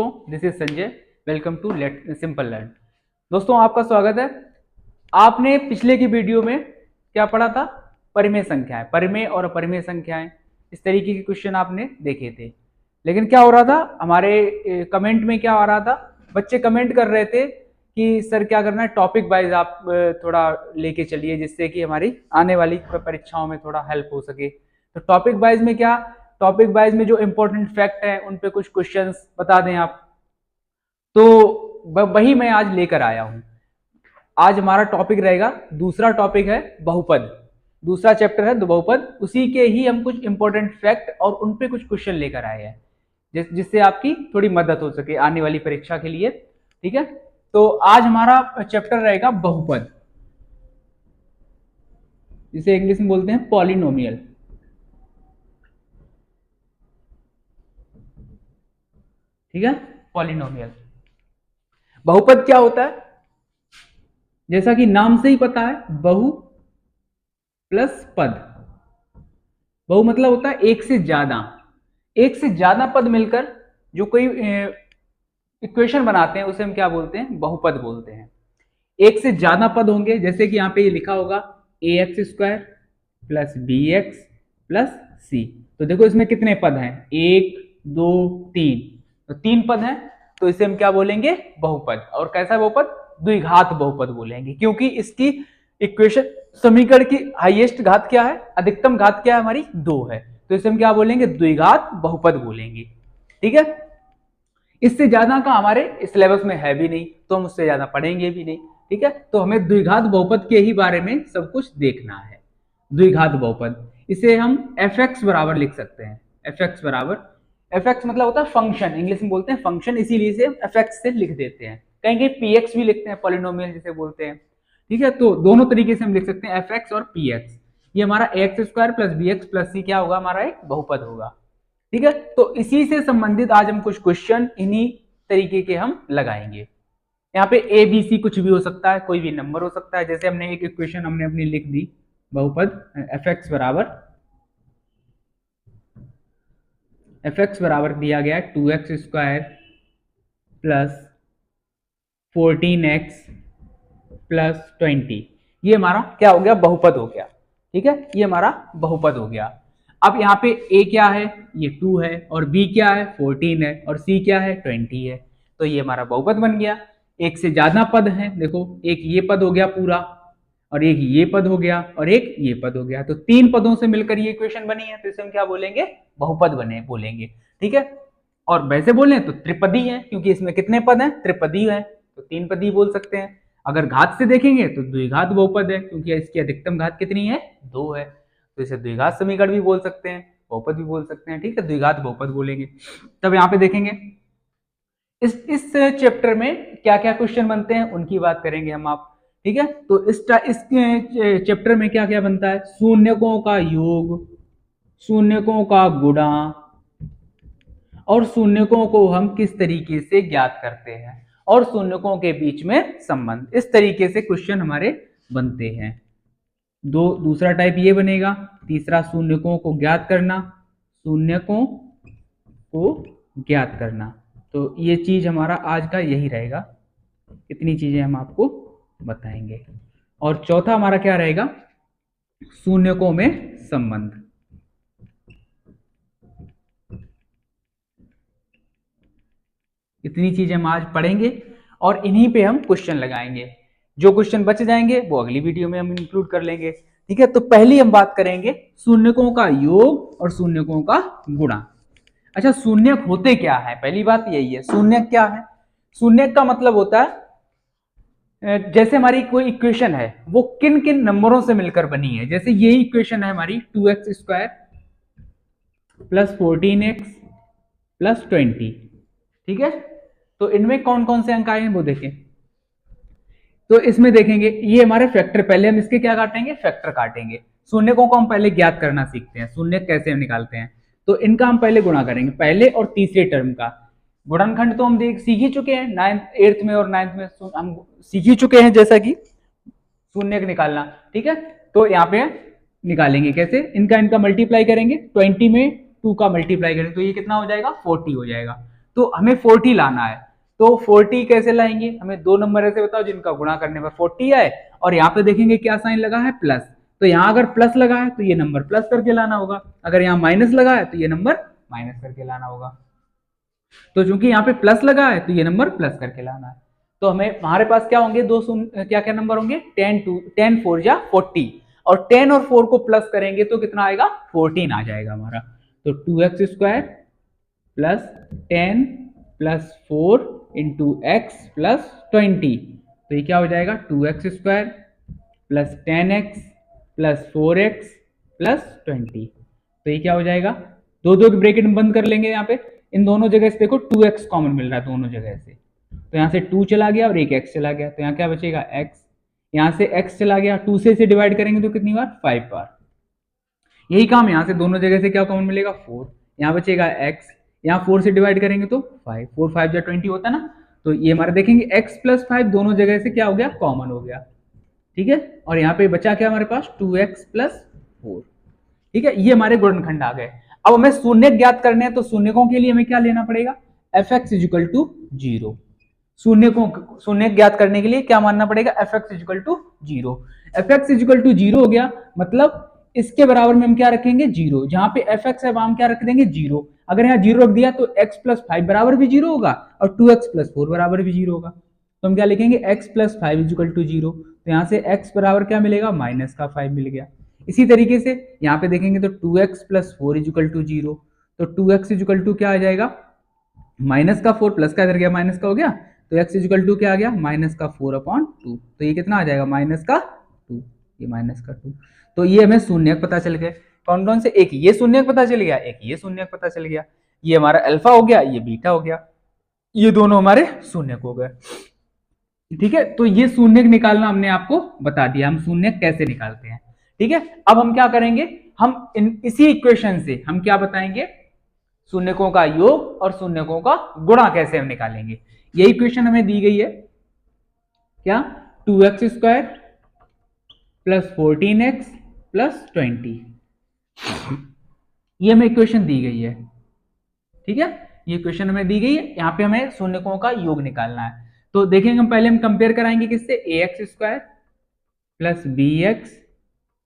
दोस्तों, this is Sanjay. Welcome to let simple learn. दोस्तों, आपका स्वागत है। आपने पिछले की वीडियो में क्या पढ़ा था? परिमेय संख्याएं, परिमेय और अपरिमेय संख्याएं, इस तरीके के क्वेश्चन आपने देखे थे। लेकिन क्या हो रहा था, हमारे कमेंट में क्या आ रहा था, बच्चे कमेंट कर रहे थे कि सर क्या करना है, टॉपिक वाइज आप थोड़ा लेके चलिए जिससे कि हमारी आने वाली परीक्षाओं में थोड़ा हेल्प हो सके। तो टॉपिक वाइज में क्या, टॉपिक वाइज में जो इंपॉर्टेंट फैक्ट है उन पे कुछ क्वेश्चंस बता दें आप। तो वही मैं आज लेकर आया हूं। आज हमारा टॉपिक रहेगा, दूसरा टॉपिक है बहुपद, दूसरा चैप्टर है बहुपद। उसी के ही हम कुछ इंपॉर्टेंट फैक्ट और उन पे कुछ क्वेश्चन लेकर आए हैं जिससे आपकी थोड़ी मदद हो सके आने वाली परीक्षा के लिए। ठीक है, तो आज हमारा चैप्टर रहेगा बहुपद, जिसे इंग्लिश में बोलते हैं पॉलिनोमियल। ठीक है, पॉलिनोमियल। बहुपद क्या होता है? जैसा कि नाम से ही पता है, बहु प्लस पद। बहु मतलब होता है एक से ज्यादा पद मिलकर जो कोई इक्वेशन बनाते हैं उसे हम क्या बोलते हैं? बहुपद बोलते हैं। एक से ज्यादा पद होंगे, जैसे कि यहां पे ये लिखा होगा ax² plus bx plus c। तो देखो इसमें कितने पद हैं? 1 2 3, तो 3 पद हैं, तो इसे हम क्या बोलेंगे? बहुपद। और कैसा बहुपद? द्विघात बहुपद बोलेंगे, क्योंकि इसकी इक्वेशन समीकरण की हाईएस्ट घात क्या है, अधिकतम घात क्या है हमारी? 2 है, तो इसे हम क्या बोलेंगे? द्विघात बहुपद बोलेंगे। ठीक है, इससे ज्यादा का हमारे सिलेबस में है भी नहीं, तो हम उससे ज्यादा पढ़ेंगे भी नहीं। ठीक है, तो हमें द्विघात बहुपद के ही बारे में सब कुछ देखना है। द्विघात बहुपद, इसे हम fx बराबर लिख सकते हैं। fx बराबर, fx मतलब होता है फंक्शन, इंग्लिश में बोलते हैं फंक्शन, इसीलिए इसे fx से लिख देते हैं। कहीं कहीं px भी लिखते हैं, पॉलिनोमियल जिसे बोलते हैं। ठीक है, तो दोनों तरीके से हम लिख सकते हैं fx और px। ये हमारा ax² plus bx plus c क्या होगा? हमारा एक बहुपद होगा। ठीक है, तो इसी से संबंधित आज हम कुछ क्वेश्चन इन्हीं तरीके के हम लगाएंगे। यहाँ पे ए बी सी कुछ भी हो सकता है, कोई भी नंबर हो सकता है। जैसे हमने एक इक्वेशन हमने अपनी लिख दी, बहुपद fx बराबर दिया गया है 2x² प्लस 14x प्लस 20। ये हमारा क्या हो गया? बहुपद हो गया। ठीक है, ये हमारा बहुपद हो गया। अब यहाँ पे a क्या है? ये 2 है, और b क्या है? 14 है, और c क्या है? 20 है। तो ये हमारा बहुपद बन गया। एक से ज्यादा पद हैं, देखो एक ये पद हो गया पूरा, और एक ये पद हो गया, और एक ये पद हो गया। तो 3 पदों से मिलकर ये इक्वेशन बनी है, तो इसे हम क्या बोलेंगे? बहुपद बने बोलेंगे। ठीक है, और वैसे बोले तो त्रिपदी है, क्योंकि इसमें कितने पद हैं? त्रिपदी है, तो 3 पदी बोल सकते हैं। अगर घात से देखेंगे तो द्विघात बहुपद है, क्योंकि इसकी अधिकतम घात कितनी है? 2 है, तो इसे द्विघात समीकरण भी बोल सकते हैं, बहुपद भी बोल सकते हैं। ठीक है, द्विघात बहुपद बोलेंगे। तब यहाँ पे देखेंगे इस चैप्टर में क्या क्या क्वेश्चन बनते हैं, उनकी बात करेंगे हम आप। ठीक है, तो इस चैप्टर में क्या क्या बनता है? शून्यकों का योग, शून्यकों का गुणा, और शून्यकों को हम किस तरीके से ज्ञात करते हैं, और शून्यकों के बीच में संबंध। इस तरीके से क्वेश्चन हमारे बनते हैं। दूसरा टाइप ये बनेगा। तीसरा शून्यकों को ज्ञात करना, शून्यकों को ज्ञात करना। तो ये चीज हमारा आज का यही रहेगा, इतनी चीजें हम आपको बताएंगे। और चौथा हमारा क्या रहेगा? शून्यकों में संबंध। इतनी चीजें हम आज पढ़ेंगे और इन्हीं पे हम क्वेश्चन लगाएंगे। जो क्वेश्चन बच जाएंगे वो अगली वीडियो में हम इंक्लूड कर लेंगे। ठीक है, तो पहली हम बात करेंगे शून्यकों का योग और शून्यकों का गुणा। अच्छा, शून्यक होते क्या है? पहली बात यही है, शून्यक क्या है? शून्यक का मतलब होता है जैसे हमारी कोई इक्वेशन है वो किन किन नंबरों से मिलकर बनी है। जैसे ये इक्वेशन है हमारी 2x² प्लस 14x प्लस 20। ठीक है, तो इनमें कौन कौन से अंक आए हैं वो देखें। तो इसमें देखेंगे ये हमारे फैक्टर, पहले हम इसके क्या काटेंगे? फैक्टर काटेंगे। शून्यकों को हम पहले ज्ञात करना सीखते हैं, शून्यक कैसे हम निकालते हैं। तो इनका हम पहले गुणा करेंगे, पहले और तीसरे टर्म का गुणनखंड तो हम सीख ही चुके हैं, 8th में और 9th में हम सीख ही चुके हैं, जैसा कि शून्यक निकालना। ठीक है, तो यहाँ पे निकालेंगे कैसे? इनका मल्टीप्लाई करेंगे, 20 में 2 का मल्टीप्लाई करेंगे तो ये कितना हो जाएगा? 40 हो जाएगा। तो हमें 40 लाना है। तो 40 कैसे लाएंगे, हमें दो नंबर ऐसे बताओ जिनका गुणा करने पर 40 आए, और यहाँ पे देखेंगे क्या साइन लगा है, प्लस। तो यहाँ अगर प्लस लगा है तो ये नंबर प्लस करके लाना होगा, अगर यहाँ माइनस लगा है तो ये नंबर माइनस करके लाना होगा। तो चूंकि यहाँ पे प्लस लगा है तो ये नंबर प्लस करके लाना है। तो हमें हमारे पास क्या होंगे, दो क्या क्या नंबर होंगे, 10 4 जा 40, और 10 और 4 को प्लस करेंगे तो कितना आएगा, 14 आ जाएगा हमारा। तो 2x square plus 10 plus 4 into x plus 20, तो ये क्या हो जाएगा, 2x square plus 10x plus 4x plus 20। तो ये क्या हो जाएगा, दो दो की ब्रैकेट में बंद कर लेंगे, यहाँ पे इन दोनों जगह से देखो 2x कॉमन मिल रहा है दोनों जगह से, तो यहाँ से 2 चला गया और एक x चला गया, तो यहाँ क्या बचेगा x, यहाँ से x चला गया, 2 से इसे डिवाइड करेंगे तो कितनी बार, 5 बार। यही काम यहाँ से दोनों जगह से क्या कॉमन मिलेगा, 4, यहाँ बचेगा x, यहाँ 4 से डिवाइड करेंगे तो 5, 4 5 जा 20 होता है ना, तो ये हमारे देखेंगे x प्लस 5 दोनों जगह से क्या हो गया, कॉमन हो गया, ठीक है। और यहाँ पे बचा क्या हमारे पास, 2x प्लस 4, ठीक है। ये हमारे गुणनखंड आ गए। अब हमें शून्य ज्ञात करने हैं, तो शून्यकों के लिए हमें क्या लेना पड़ेगा, fx इक्वल टू 0। शून्य ज्ञात करने के लिए क्या मानना पड़ेगा, fx equal to 0। fx equal to 0 हो गया, मतलब इसके बराबर में हम क्या रखेंगे, 0। जहां पे fx है वहां हम क्या रख देंगे, 0। अगर यहाँ 0 रख दिया तो x प्लस 5 बराबर भी 0 होगा और 2x प्लस 4 बराबर भी 0 होगा, तो हम क्या लिखेंगे, x प्लस 5 इक्वल टू 0। तो यहाँ से x बराबर क्या मिलेगा, माइनस का 5 मिल गया। इसी तरीके से यहाँ पे देखेंगे तो 2x प्लस 4 इक्वल टू 0, तो 2x इक्वल टू क्या आ जाएगा, माइनस का 4 प्लस का इधर गया माइनस का हो गया, तो x इक्वल टू क्या आ गया, माइनस का 4/2, तो ये कितना आ जाएगा, माइनस का 2, ये माइनस का 2। तो ये हमें शून्यक पता चल गए, कौन कौन से, एक ये शून्यक पता चल गया, एक ये शून्यक पता चल गया, ये हमारा अल्फा हो गया, ये बीटा हो गया, ये दोनों हमारे शून्यक हो गए, ठीक है। तो ये शून्यक निकालना हमने आपको बता दिया, हम शून्यक कैसे निकालते हैं, ठीक है। अब हम क्या करेंगे, हम इसी इक्वेशन से हम क्या बताएंगे, शून्यकों का योग और शून्यकों का गुणा कैसे हम निकालेंगे। यही इक्वेशन हमें दी गई है, क्या, 2x square plus 14x plus 20, ये हमें इक्वेशन दी गई है, ठीक है। ये इक्वेशन हमें दी गई है, यहाँ पे हमें शून्यकों का योग निकालना है। तो देखेंगे हम पहले हम कंपेयर कराएंगे किससे, ax square plus bx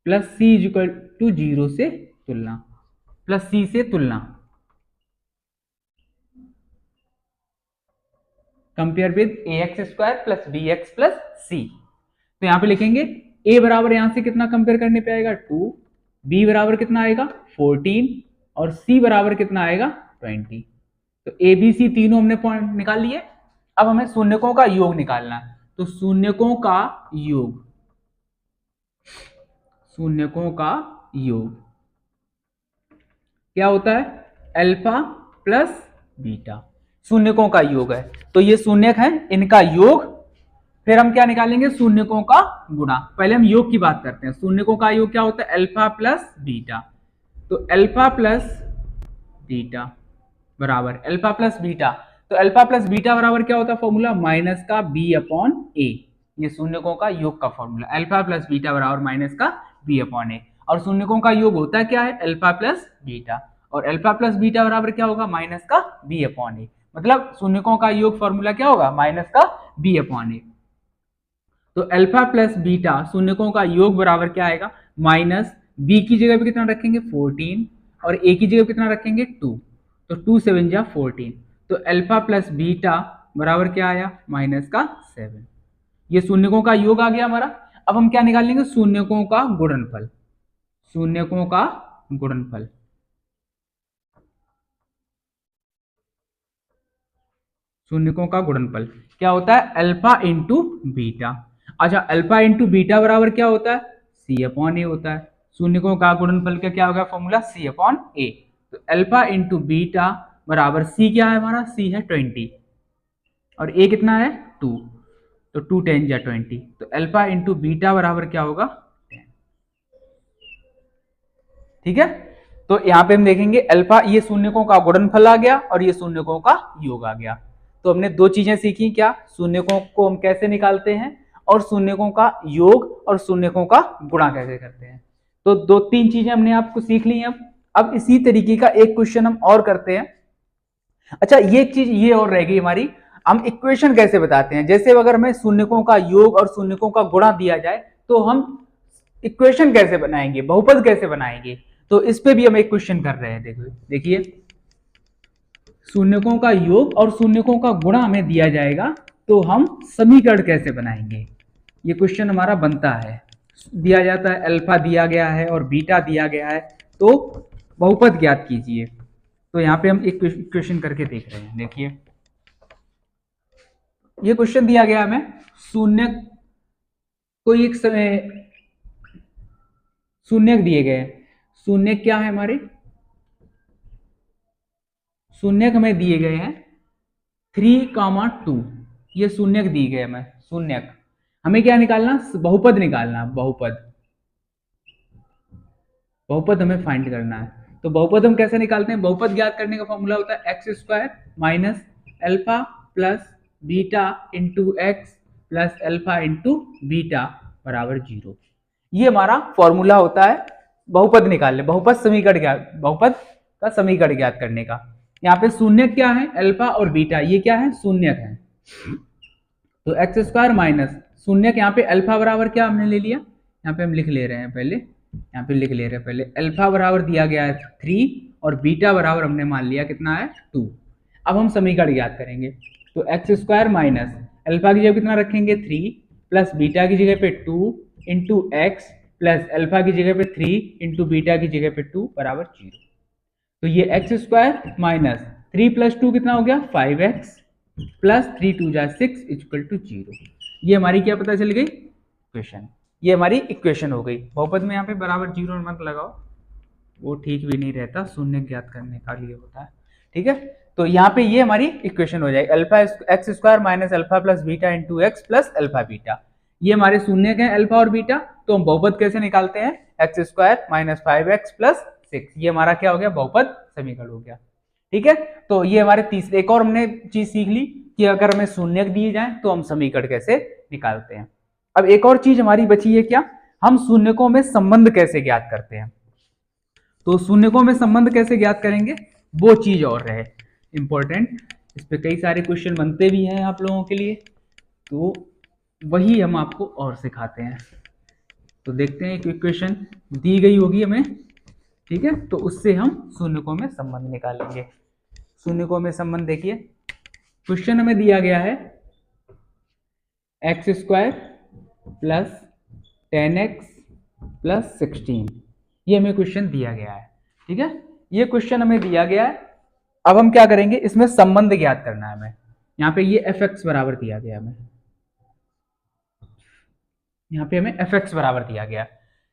plus c equal to 0 से तुलना, प्लस c से तुलना, compare with ax square plus bx plus c। तो यहाँ पे लिखेंगे a बराबर यहां से कितना कंपेयर करने पे आएगा, 2, b बराबर कितना आएगा 14, और c बराबर कितना आएगा 20। तो a b c तीनों हमने पॉइंट निकाल लिए। अब हमें शून्यकों का योग निकालना है, तो शून्यकों का योग, शून्यकों का योग क्या होता है, अल्फा प्लस बीटा, शून्यकों का योग है, तो ये शून्यक है, इनका योग, फिर हम क्या निकालेंगे, शून्यकों का गुणा। पहले हम योग की बात करते हैं, शून्यकों का योग क्या होता है, अल्फा प्लस बीटा, तो अल्फा प्लस बीटा बराबर अल्फा प्लस बीटा, तो अल्फा प्लस बीटा बराबर क्या होता है फॉर्मूला, माइनस का b अपॉन a, ये शून्यकों का योग का फॉर्मूला, अल्फा प्लस बीटा बराबर माइनस का b अपॉन a, और शून्यकों का योग होता है क्या है, अल्फा प्लस बीटा, और अल्फा प्लस बीटा बराबर क्या होगा, माइनस का b अपॉन a, मतलब शून्यकों का योग फॉर्मूला क्या होगा, माइनस का b अपॉन a। तो अल्फा प्लस बीटा शून्यकों का योग बराबर क्या आएगा, माइनस b की जगह पे कितना रखेंगे 14, और a की जगह कितना रखेंगे 2, तो 2 7 जा 14, तो अल्फा प्लस बीटा बराबर क्या आया, माइनस का 7। ये शून्यकों का योग आ गया हमारा। अब हम क्या निकालेंगे, शून्यकों का गुणनफल, शून्यकों का गुणनफल, शून्यकों का गुणनफल क्या होता है, अल्फा इंटू बीटा। अच्छा, अल्फा इंटू बीटा बराबर क्या होता है, सी अपॉन ए होता है। शून्यकों का गुणनफल का क्या होगा फॉर्मूला, सी अपॉन ए। तो अल्फा इंटू बीटा बराबर सी क्या है हमारा, सी है 20 और ए कितना है 2, तो 2 10 जा 20, तो अल्फा इंटू बीटा बराबर क्या होगा 10, ठीक है। तो यहाँ पे हम देखेंगे अल्फा, ये शून्यकों का गुणनफल आ गया और ये शून्यकों का योग आ गया। तो हमने दो चीजें सीखी, क्या, शून्यकों को हम कैसे निकालते हैं और शून्यकों का योग और शून्यकों का गुणा कैसे करते हैं। तो दो तीन चीजें हमने आपको सीख ली हैं। अब इसी तरीके का एक क्वेश्चन हम और करते हैं। अच्छा, ये एक चीज ये और रहेगी हमारी, हम इक्वेशन कैसे बताते हैं। जैसे अगर हमें शून्यकों का योग और शून्यकों का गुणा दिया जाए तो हम इक्वेशन कैसे बनाएंगे, बहुपद कैसे बनाएंगे। तो इस पे भी हम एक क्वेश्चन कर रहे हैं। देखो देखिए, शून्यकों का योग और शून्यकों का गुणा हमें दिया जाएगा तो हम समीकरण कैसे बनाएंगे, ये क्वेश्चन हमारा बनता है। दिया जाता है अल्फा दिया गया है और बीटा दिया गया है, तो बहुपद ज्ञात कीजिए। तो यहाँ पे हम एक क्वेश्चन करके देख रहे हैं। देखिए, ये क्वेश्चन दिया गया हमें, शून्य कोई एक समय शून्य दिए गए हैं। शून्य क्या है हमारे, शून्य हमें दिए गए हैं 3,2, ये शून्य दिए गए हमें। शून्य हमें क्या निकालना, बहुपद निकालना, बहुपद बहुपद हमें फाइंड करना है। तो बहुपद हम कैसे निकालते हैं, बहुपद ज्ञात करने का फॉर्मूला होता है x square minus alpha plus beta into x plus alpha into beta बराबर 0। ये हमारा फॉर्मूला होता है बहुपद निकालने, बहुपद समीकरण ज्ञात, बहुपद का समीकरण ज्ञात करने का। यहाँ पे शून्य क्या है, अल्फा और बीटा, ये क्या है, शून्य है। तो एक्स स्क्वायर माइनस शून्य, यहाँ पे अल्फा बराबर क्या हमने ले लिया, यहाँ पे हम लिख ले रहे हैं पहले, यहाँ पे लिख ले रहे हैं पहले, अल्फा बराबर दिया गया है 3 और बीटा बराबर हमने मान लिया कितना है 2। अब हम समीकरण ज्ञात करेंगे। तो एक्स स्क्वायर माइनस अल्फा की जगह कितना रखेंगे 3 प्लस बीटा की जगह पे 2 इंटू एक्स प्लस अल्फा की जगह पे 3 इंटू बीटा की जगह पे 2 बराबर 0। तो ये एक्स स्क्वायर माइनस 3 प्लस 2 कितना हो गया 5x प्लस 3 2 जा 6 इक्वल टू 0। ये हमारी क्या पता चल गई, इक्वेशन। ये हमारी इक्वेशन हो गई। बहुपद में यहाँ पे बराबर 0 मत लगाओ, वो ठीक भी नहीं रहता, शून्य ज्ञात करने का लिए होता है। ठीक है, तो यहाँ पे ये हमारी इक्वेशन हो जाएगी, alpha x square minus alpha plus beta into x plus alpha beta. ये हमारे शून्य हैं अल्फा और बीटा, तो हम बहुपद कैसे निकालते हैं, x square minus 5x plus 6। ये हमारा क्या हो गया, बहुपद समीकरण हो गया। ठीक है, तो ये हमारे तीसरे, एक और हमने चीज सीख ली कि अगर हमें शून्य दिए जाए तो हम समीकरण कैसे निकालते हैं। अब एक और चीज हमारी बची है, क्या, हम शून्यकों में संबंध कैसे ज्ञात करते हैं। तो शून्यकों में संबंध कैसे ज्ञात करेंगे, वो चीज और रहे इंपॉर्टेंट, इस पे कई सारे क्वेश्चन बनते भी हैं आप लोगों के लिए, तो वही हम आपको और सिखाते हैं। तो देखते हैं, एक इक्वेशन दी गई होगी हमें, ठीक है, तो उससे हम शून्यकों में संबंध निकालेंगे। शून्यकों में संबंध देखिए, क्वेश्चन हमें दिया गया है x square plus 10x plus 16, ये हमें क्वेश्चन दिया गया है। ठीक है, ये क्वेश्चन हमें दिया गया है। अब हम क्या करेंगे, इसमें संबंध ज्ञात करना है हमें। यहाँ पे ये fx बराबर दिया गया हमें, यहाँ पे हमें fx बराबर दिया गया,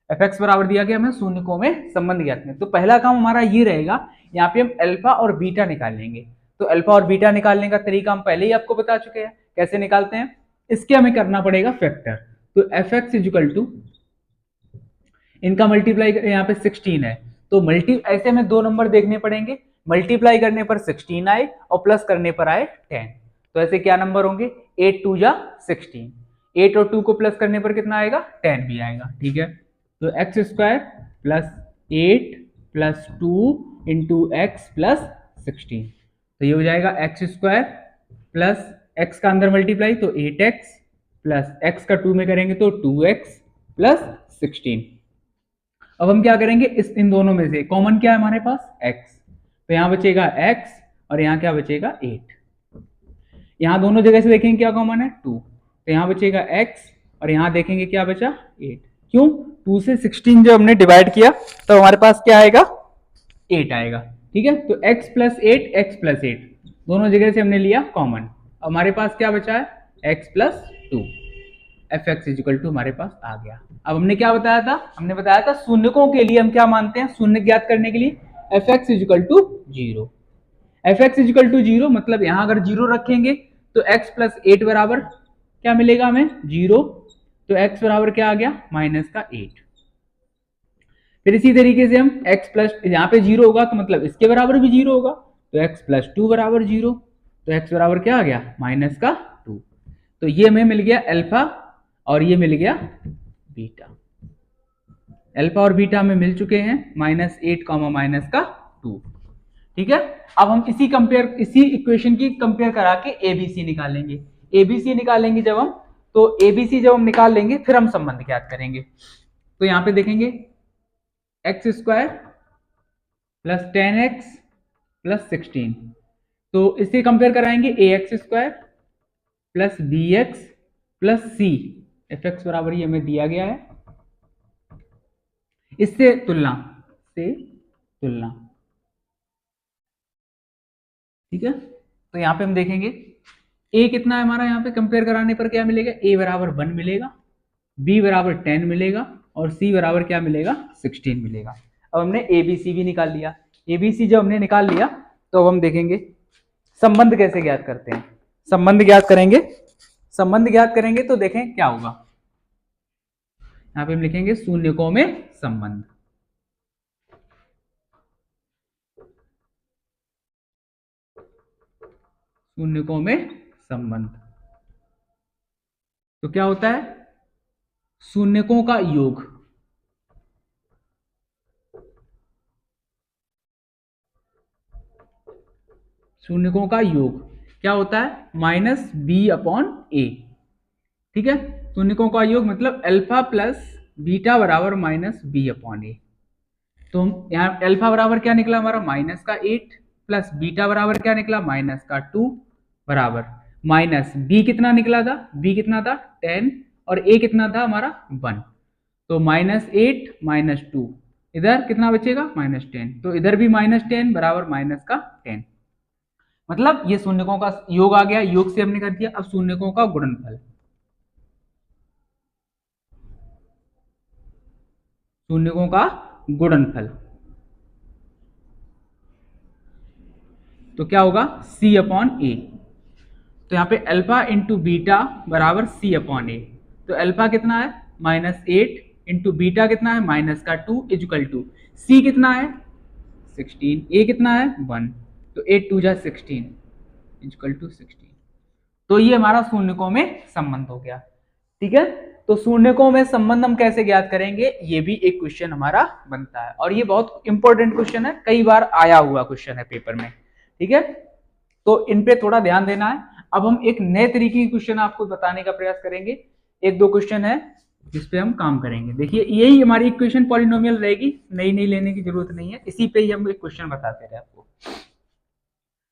fx बराबर दिया गया, हमें शून्यकों में संबंध ज्ञात करना। तो पहला काम हमारा ये रहेगा, यहाँ पे हम अल्फा और बीटा निकाल लेंगे। तो अल्फा और बीटा निकालने का तरीका हम पहले ही आपको बता चुके हैं, कैसे निकालते हैं। इसके हमें करना पड़ेगा फैक्टर। तो fx इक्वल टू, इनका मल्टीप्लाई, यहाँ पे 16 है, तो ऐसे में दो नंबर देखने पड़ेंगे, मल्टीप्लाई करने पर 16 आए और प्लस करने पर आए 10। तो ऐसे क्या नंबर होंगे, 8 2 जा 16, 8 और 2 को प्लस करने पर कितना आएगा, 10 भी आएगा। ठीक है, तो x square plus 8 plus 2 into x plus 16, तो ये हो जाएगा एक्स स्क्वायर प्लस एक्स का अंदर मल्टीप्लाई तो 8x प्लस एक्स का 2 में करेंगे तो 2x प्लस 16। अब हम क्या करेंगे, इन दोनों में से कॉमन क्या है हमारे पास, x, तो यहां बचेगा x और यहां क्या बचेगा 8। यहां दोनों जगह से देखेंगे क्या कॉमन है 2, तो यहां बचेगा x और यहां देखेंगे क्या बचा 8। क्यों, 2 से 16 जब हमने डिवाइड किया तो हमारे पास क्या आएगा 8 आएगा। ठीक है, तो x प्लस 8 दोनों जगह से हमने लिया कॉमन, हमारे पास क्या बचा है x plus 2, fx equal to हमारे पास आ गया। अब हमने क्या बताया था, हमने बताया था शून्यकों के लिए हम क्या मानते हैं, शून्य ज्ञात करने के लिए fx equal to 0, fx equal to 0 मतलब यहां अगर 0 रखेंगे तो x प्लस 8 बराबर क्या मिलेगा हमें 0, तो x बराबर क्या आ गया माइनस का 8। फिर इसी तरीके से हम x प्लस, यहाँ पे 0 होगा तो मतलब इसके बराबर भी 0 होगा, तो x प्लस 2 बराबर 0, तो x बराबर क्या आ गया माइनस का 2। तो ये हमें मिल गया अल्फा और ये मिल गया बीटा, अल्फा और बीटा हमें मिल चुके हैं -8 माइनस का 2। ठीक है। अब हम इसी इक्वेशन की कंपेयर करा के एबीसी निकालेंगे। एबीसी निकालेंगे जब हम, तो एबीसी जब हम निकाल लेंगे फिर हम संबंध ज्ञात करेंगे। तो यहां पे देखेंगे x square plus 10x plus 16, तो इससे कंपेयर कराएंगे A X square plus B X plus C, F X बराबर ये हमें दिया गया है, इससे तुलना ठीक है। तो यहां पे हम देखेंगे ए कितना है हमारा, यहां पे कंपेयर कराने पर क्या मिलेगा, ए बराबर 1 मिलेगा, बी बराबर 10 मिलेगा और सी बराबर क्या मिलेगा, 16 मिलेगा। अब हमने एबीसी भी निकाल लिया। एबीसी जब हमने निकाल लिया तो अब हम देखेंगे संबंध कैसे ज्ञात करते हैं। संबंध ज्ञात करेंगे तो देखें क्या होगा। यहां पे हम लिखेंगे शून्यकों में संबंध। शून्यकों में संबंध तो क्या होता है, शून्यकों का योग। शून्यकों का योग क्या होता है, माइनस बी अपॉन ए। ठीक है, शून्यकों का योग मतलब अल्फा प्लस बीटा बराबर माइनस बी अपॉन ए। तो यहाँ अल्फा बराबर क्या निकला हमारा, माइनस का 8 प्लस बीटा बराबर क्या निकला, माइनस का 2 बराबर माइनस बी कितना निकला था, बी कितना था 10 और ए कितना था हमारा 1, तो माइनस 8 माइनस 2, इधर कितना बचेगा माइनस 10, तो इधर भी माइनस 10 बराबर माइनस का 10। मतलब ये शून्यकों का योग आ गया, योग से हमने कर दिया। अब शून्यकों का गुणनफल, शून्यकों का गुणनफल तो क्या होगा, c अपॉन ए। तो यहाँ पे अल्फा इंटू बीटा बराबर c अपॉन ए, तो अल्फा कितना है माइनस 8 इंटू बीटा कितना है माइनस का 2 इजकल टू c कितना है 16, a कितना है 1, तो 8 2 जा 16 इजकल टू 16। तो ये हमारा शून्यकों में संबंध हो गया। ठीक है, तो शून्यकों में संबंध हम कैसे ज्ञात करेंगे, ये भी एक क्वेश्चन हमारा बनता है और ये बहुत इंपॉर्टेंट क्वेश्चन है, कई बार आया हुआ क्वेश्चन है पेपर में। ठीक है, तो इन पे थोड़ा ध्यान देना है। अब हम एक नए तरीके की क्वेश्चन आपको बताने का प्रयास करेंगे। एक दो क्वेश्चन है जिसपे हम काम करेंगे। देखिए यही हमारी इक्वेशन पॉलिनोमियल रहेगी, नई नई लेने की जरूरत नहीं है, इसी पे ही हम एक क्वेश्चन बताते रहे आपको।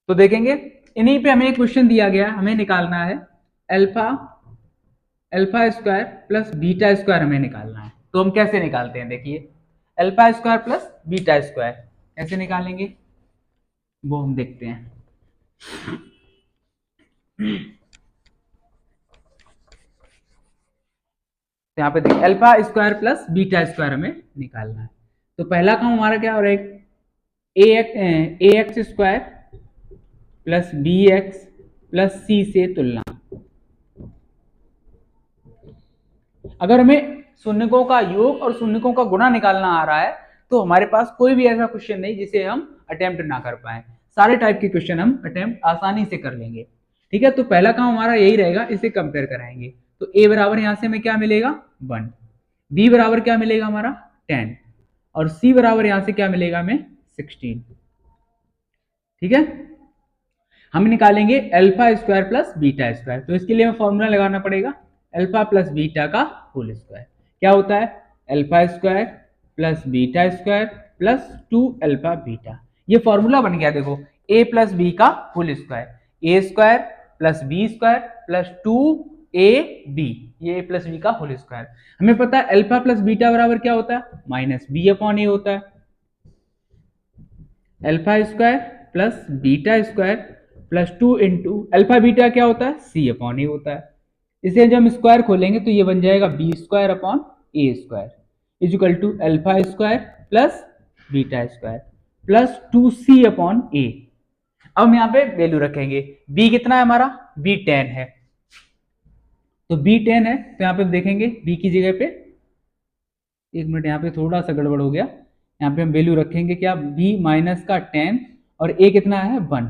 तो देखेंगे इन्हीं पे हमें एक क्वेश्चन दिया गया, हमें निकालना है alpha square plus beta square हमें निकालना है। तो हम कैसे निकालते हैं, देखिए alpha square plus beta square कैसे निकालेंगे वो हम देखते हैं। तो यहाँ पे देखिए alpha square plus beta square हमें निकालना है। तो पहला काम हमारा क्या हो रहा है, A X square plus B X plus C से तुलना। अगर हमें शून्यकों का योग और शून्यकों का गुणा निकालना आ रहा है तो हमारे पास कोई भी ऐसा क्वेश्चन नहीं जिसे हम अटेम्प्ट ना कर पाए। सारे टाइप के क्वेश्चन हम अटेम्प्ट आसानी से कर लेंगे। ठीक है, तो पहला काम हमारा यही रहेगा, इसे कंपेयर कराएंगे। तो ए बराबर यहां से हमें क्या मिलेगा 1, बी बराबर क्या मिलेगा हमारा 10 और सी बराबर यहां से क्या मिलेगा हमें 16। ठीक है, हम निकालेंगे alpha square plus beta square. तो इसके लिए हमें फॉर्मूला लगाना पड़ेगा अल्फा प्लस बीटा का होल स्क्वायर। क्या होता है, alpha square plus beta square plus 2 alpha beta. ये फॉर्मूला बन गया, देखो a प्लस बी का whole square, A square plus B square plus 2ab, ये a प्लस बी का होल स्क्वायर। हमें पता है अल्फा प्लस बीटा बराबर क्या होता है, माइनस बी अपॉन ए होता है। Alpha square plus beta square plus 2 into alpha beta क्या होता है, सी अपॉन ए होता है। इसे जब हम स्क्वायर खोलेंगे तो ये बन जाएगा B square upon A square equal to alpha square plus beta square plus 2c upon A. अब हम यहाँ पे वैल्यू रखेंगे, b कितना है हमारा, b 10 है, तो b 10 है तो यहाँ पे देखेंगे b की जगह पे, एक मिनट यहाँ पे थोड़ा सा गड़बड़ हो गया, यहाँ पे हम वैल्यू रखेंगे क्या, b माइनस का 10 और a कितना है 1,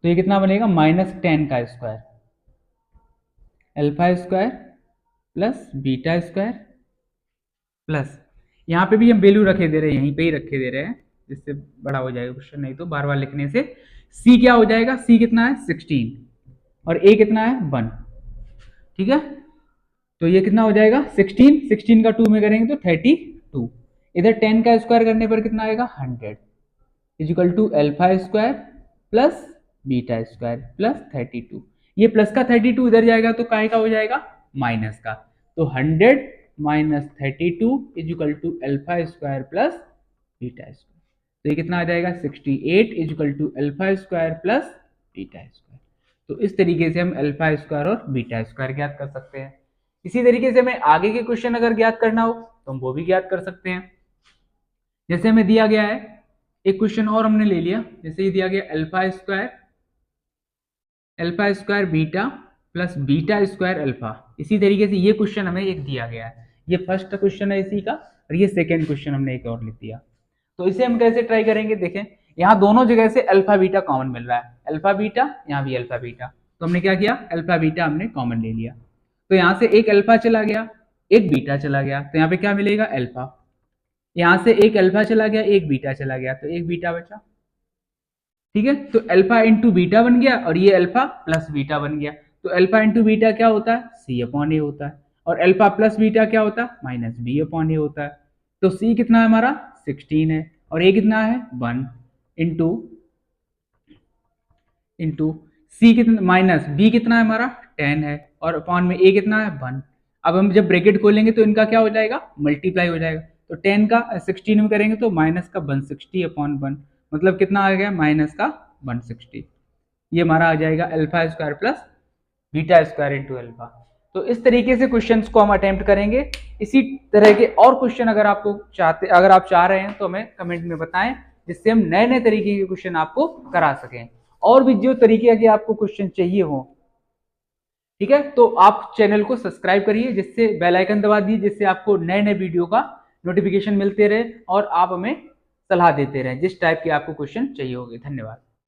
तो ये कितना बनेगा माइनस 10 का square alpha square plus beta square plus, यहाँ पे भी हम वैल्यू रखे दे रहे हैं, यहीं पे ही रखे दे रहे हैं जिससे बड़ा हो जाएगा क्वेश्चन, नहीं तो बार बार लिखने से। सी क्या हो जाएगा, सी कितना है 16 और ए कितना है 1, ठीक है। तो ये कितना हो जाएगा 16, 16 का 2 में करेंगे तो 32, इधर 10 का स्क्वायर करने पर कितना आएगा 100 equal to alpha square plus beta square plus 32। ये प्लस का 32 इधर जाएगा तो काय का हो जाएगा माइनस का, तो 100 minus 32 equal to alpha square plus beta square. तो ये कितना आ जाएगा 68 equal to alpha square plus beta square. तो इस तरीके से हम अल्फा स्क्वायर और बीटा स्क्वायर ज्ञात कर सकते हैं। इसी तरीके से हमें आगे के क्वेश्चन अगर ज्ञात करना हो तो हम वो भी ज्ञात कर सकते हैं। जैसे हमें दिया गया है एक क्वेश्चन और हमने ले लिया, जैसे ये दिया गया alpha square beta plus beta square alpha. इसी तरीके से ये क्वेश्चन हमें एक दिया गया है, ये फर्स्ट क्वेश्चन है इसी का, और ये सेकंड क्वेश्चन हमने एक और लिख दिया। तो इसे हम कैसे ट्राई करेंगे, देखें यहाँ दोनों जगह से अल्फा बीटा कॉमन मिल रहा है, अल्फा बीटा यहाँ भी अल्फा बीटा, तो हमने क्या किया अल्फा बीटा हमने कॉमन ले लिया। तो यहाँ से एक अल्फा चला गया एक बीटा चला गया, तो यहाँ पे क्या मिलेगा अल्फा। यहाँ से एक अल्फा चला गया एक बीटा चला गया, तो एक बीटा बचा, ठीक है। तो अल्फा इंटू बीटा बन गया और ये अल्फा प्लस बीटा बन गया। तो अल्फा इंटू बीटा क्या होता है सी अपॉन ए होता है, और अल्फा प्लस बीटा क्या होता है माइनस बी अपॉन ए होता है। तो सी कितना है हमारा 16 है और ए कितना है 1 इंटू सी कितना माइनस बी कितना है हमारा 10 है और अपॉन में ए कितना है 1। अब हम जब ब्रैकेट खोलेंगे तो इनका क्या हो जाएगा मल्टीप्लाई हो जाएगा, तो 10 का 16 में करेंगे तो माइनस का 160 अपॉन 1, मतलब कितना आ गया माइनस का 160। ये हमारा आ जाएगा alpha square plus beta square into alpha. तो इस तरीके से क्वेश्चंस को हम अटेम्प्ट करेंगे। इसी तरह के और क्वेश्चन अगर आप चाह रहे हैं तो हमें कमेंट में बताएं, जिससे हम नए नए तरीके के क्वेश्चन आपको करा सकें। और भी जो तरीके के आपको क्वेश्चन चाहिए हो, ठीक है, तो आप चैनल को सब्सक्राइब करिए, जिससे बेल आइकन दबा दीजिए, जिससे आपको नए नए वीडियो का नोटिफिकेशन मिलते रहे और आप हमें सलाह देते रहें जिस टाइप के आपको क्वेश्चन चाहिए होंगे। धन्यवाद।